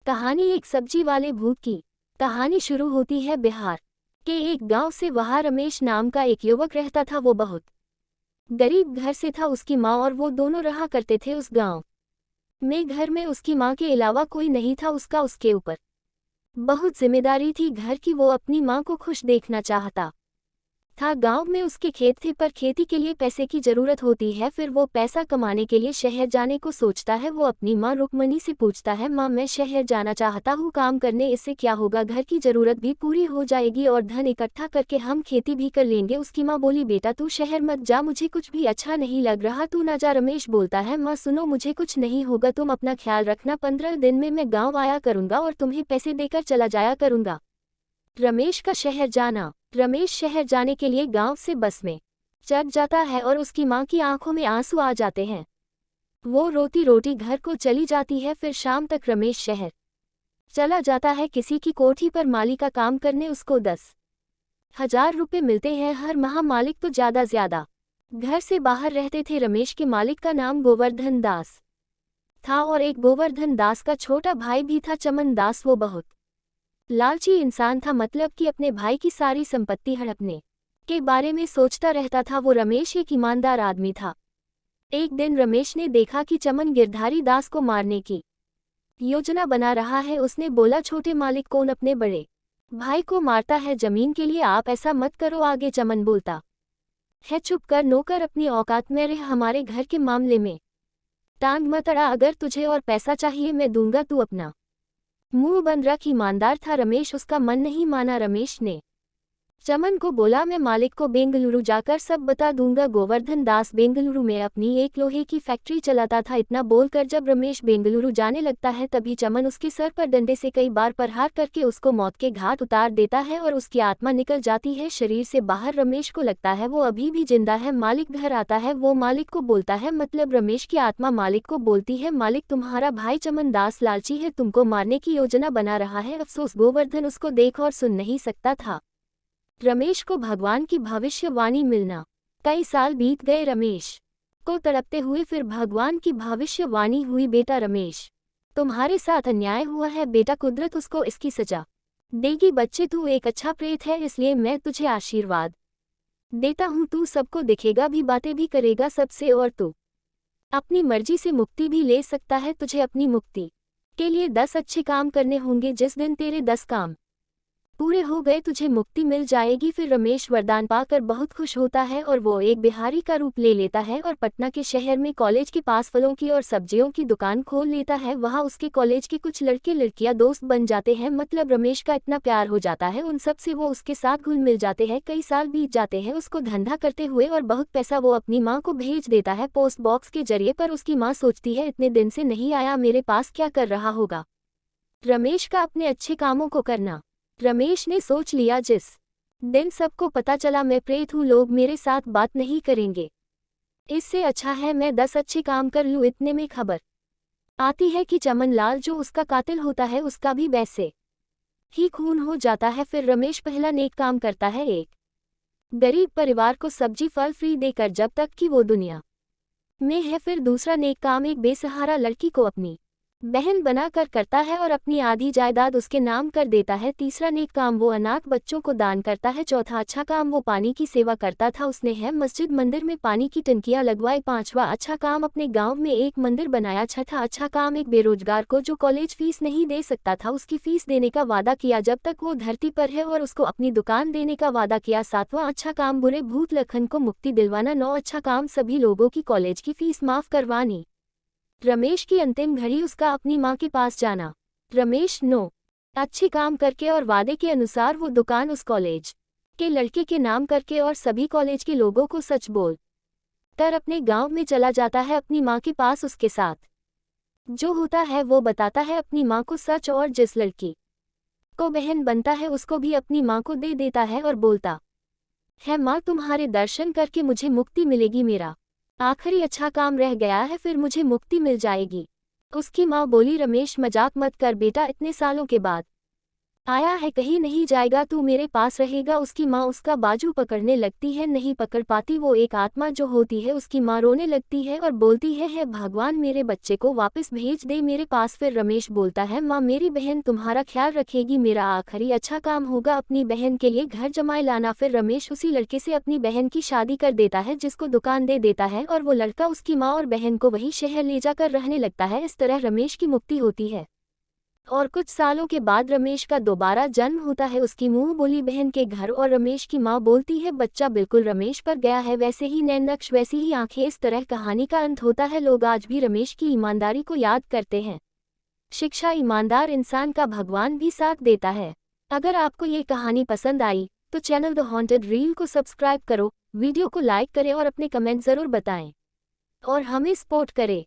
कहानी एक सब्जी वाले भूत की। कहानी शुरू होती है बिहार के एक गांव से। वहां रमेश नाम का एक युवक रहता था। वो बहुत गरीब घर से था। उसकी माँ और वो दोनों रहा करते थे उस गांव में। घर में उसकी माँ के अलावा कोई नहीं था। उसके ऊपर बहुत जिम्मेदारी थी घर की। वो अपनी माँ को खुश देखना चाहता था। गांव में उसके खेत थे, पर खेती के लिए पैसे की जरूरत होती है। फिर वो पैसा कमाने के लिए शहर जाने को सोचता है। वो अपनी माँ रुक्मणी से पूछता है, माँ मैं शहर जाना चाहता हूँ काम करने, इससे क्या होगा, घर की जरूरत भी पूरी हो जाएगी और धन इकट्ठा करके हम खेती भी कर लेंगे। उसकी माँ बोली, बेटा तू शहर मत जा, मुझे कुछ भी अच्छा नहीं लग रहा, तू ना जा। रमेश बोलता है, माँ सुनो, मुझे कुछ नहीं होगा, तुम अपना ख्याल रखना, 15 दिन में मैं गाँव आया करूँगा और तुम्हें पैसे देकर चला जाया करूँगा। रमेश का शहर जाना। रमेश शहर जाने के लिए गांव से बस में चढ़ जाता है और उसकी माँ की आंखों में आंसू आ जाते हैं। वो रोती रोती घर को चली जाती है। फिर शाम तक रमेश शहर चला जाता है किसी की कोठी पर माली का काम करने। उसको 10,000 रुपये मिलते हैं हर माह। मालिक तो ज्यादा घर से बाहर रहते थे। रमेश के मालिक का नाम गोवर्धन दास था और एक गोवर्धन दास का छोटा भाई भी था, चमन दास। वो बहुत लालची इंसान था, मतलब कि अपने भाई की सारी संपत्ति हड़पने के बारे में सोचता रहता था। वो रमेश एक ईमानदार आदमी था। एक दिन रमेश ने देखा कि चमन गिरधारी दास को मारने की योजना बना रहा है। उसने बोला, छोटे मालिक कौन अपने बड़े भाई को मारता है जमीन के लिए, आप ऐसा मत करो। आगे चमन बोलता है, चुप कर नौकर, अपनी औकात में रह, हमारे घर के मामले में टांग मत अड़ा। अगर तुझे और पैसा चाहिए मैं दूंगा, तू अपना मुंह बंद रख। ईमानदार था रमेश, उसका मन नहीं माना। रमेश ने चमन को बोला, मैं मालिक को बेंगलुरु जाकर सब बता दूंगा। गोवर्धन दास बेंगलुरु में अपनी एक लोहे की फैक्ट्री चलाता था। इतना बोलकर जब रमेश बेंगलुरु जाने लगता है, तभी चमन उसके सर पर डंडे से कई बार प्रहार करके उसको मौत के घाट उतार देता है और उसकी आत्मा निकल जाती है शरीर से बाहर। रमेश को लगता है वो अभी भी जिंदा है। मालिक घर आता है, वो मालिक को बोलता है, मतलब रमेश की आत्मा मालिक को बोलती है, मालिक तुम्हारा भाई चमन दास लालची है, तुमको मारने की योजना बना रहा है। अफसोस गोवर्धन उसको देख और सुन नहीं सकता था। रमेश को भगवान की भविष्यवाणी मिलना। कई साल बीत गए रमेश को तड़पते हुए। फिर भगवान की भविष्यवाणी हुई, बेटा रमेश तुम्हारे साथ अन्याय हुआ है बेटा, कुदरत उसको इसकी सजा देगी। बच्चे तू एक अच्छा प्रेत है, इसलिए मैं तुझे आशीर्वाद देता हूँ। तू सबको दिखेगा भी, बातें भी करेगा सबसे, और तू अपनी मर्जी से मुक्ति भी ले सकता है। तुझे अपनी मुक्ति के लिए 10 अच्छे काम करने होंगे। जिस दिन तेरे 10 काम पूरे हो गए तुझे मुक्ति मिल जाएगी। फिर रमेश वरदान पाकर बहुत खुश होता है और वो एक बिहारी का रूप ले लेता है और पटना के शहर में कॉलेज के पास फलों की और सब्जियों की दुकान खोल लेता है। वहाँ उसके कॉलेज के कुछ लड़के लड़कियां दोस्त बन जाते हैं, मतलब रमेश का इतना प्यार हो जाता है उन सब से, वो उसके साथ घुल मिल जाते हैं। कई साल बीत जाते हैं उसको धंधा करते हुए और बहुत पैसा वो अपनी माँ को भेज देता है पोस्ट बॉक्स के जरिए। पर उसकी माँ सोचती है, इतने दिन से नहीं आया मेरे पास, क्या कर रहा होगा। रमेश का अपने अच्छे कामों को करना। रमेश ने सोच लिया, जिस दिन सबको पता चला मैं प्रेत हूँ, लोग मेरे साथ बात नहीं करेंगे, इससे अच्छा है मैं 10 अच्छे काम कर लूँ। इतने में खबर आती है कि चमन लाल जो उसका कातिल होता है उसका भी वैसे ही खून हो जाता है। फिर रमेश पहला नेक काम करता है, एक गरीब परिवार को सब्जी फल फ्री देकर जब तक कि वो दुनिया में है। फिर दूसरा नेक काम एक बेसहारा लड़की को अपनी बहन बनाकर करता है और अपनी आधी जायदाद उसके नाम कर देता है। तीसरा नेक काम वो अनाथ बच्चों को दान करता है। चौथा अच्छा काम वो पानी की सेवा करता था, उसने है मस्जिद मंदिर में पानी की टंकियां लगवाई। पांचवा अच्छा काम अपने गांव में एक मंदिर बनाया। छठा अच्छा काम एक बेरोजगार को जो कॉलेज फीस नहीं दे सकता था उसकी फीस देने का वादा किया जब तक वो धरती पर है और उसको अपनी दुकान देने का वादा किया। सातवां अच्छा काम बुरे भूत लखन को मुक्ति दिलवाना। 9 अच्छा काम सभी लोगों की कॉलेज की फीस माफ करवानी। रमेश की अंतिम घड़ी उसका अपनी माँ के पास जाना। रमेश 9 अच्छे काम करके और वादे के अनुसार वो दुकान उस कॉलेज के लड़के के नाम करके और सभी कॉलेज के लोगों को सच बोल कर अपने गांव में चला जाता है अपनी माँ के पास। उसके साथ जो होता है वो बताता है अपनी माँ को सच, और जिस लड़की को बहन बनता है उसको भी अपनी माँ को दे देता है और बोलता है, माँ तुम्हारे दर्शन करके मुझे मुक्ति मिलेगी, मेरा आखिरी अच्छा काम रह गया है, फिर मुझे मुक्ति मिल जाएगी। उसकी माँ बोली, रमेश मजाक मत कर बेटा, इतने सालों के बाद आया है कहीं नहीं जाएगा, तू मेरे पास रहेगा। उसकी माँ उसका बाजू पकड़ने लगती है, नहीं पकड़ पाती। वो एक आत्मा जो होती है उसकी माँ रोने लगती है और बोलती है भगवान मेरे बच्चे को वापस भेज दे मेरे पास। फिर रमेश बोलता है माँ मेरी बहन तुम्हारा ख्याल रखेगी, मेरा आखिरी अच्छा काम होगा अपनी बहन के लिए घर जमाए लाना। फिर रमेश उसी लड़के से अपनी बहन की शादी कर देता है जिसको दुकान दे देता है और वो लड़का उसकी माँ और बहन को वही शहर ले जाकर रहने लगता है। इस तरह रमेश की मुक्ति होती है और कुछ सालों के बाद रमेश का दोबारा जन्म होता है उसकी मुंह बोली बहन के घर। और रमेश की माँ बोलती है बच्चा बिल्कुल रमेश पर गया है, वैसे ही नैन नक्श वैसी ही आंखें। इस तरह कहानी का अंत होता है। लोग आज भी रमेश की ईमानदारी को याद करते हैं। शिक्षा, ईमानदार इंसान का भगवान भी साथ देता है। अगर आपको ये कहानी पसंद आई तो चैनल द हॉन्टेड रील को सब्सक्राइब करो, वीडियो को लाइक करें और अपने कमेंट ज़रूर बताएं और हमें सपोर्ट करें।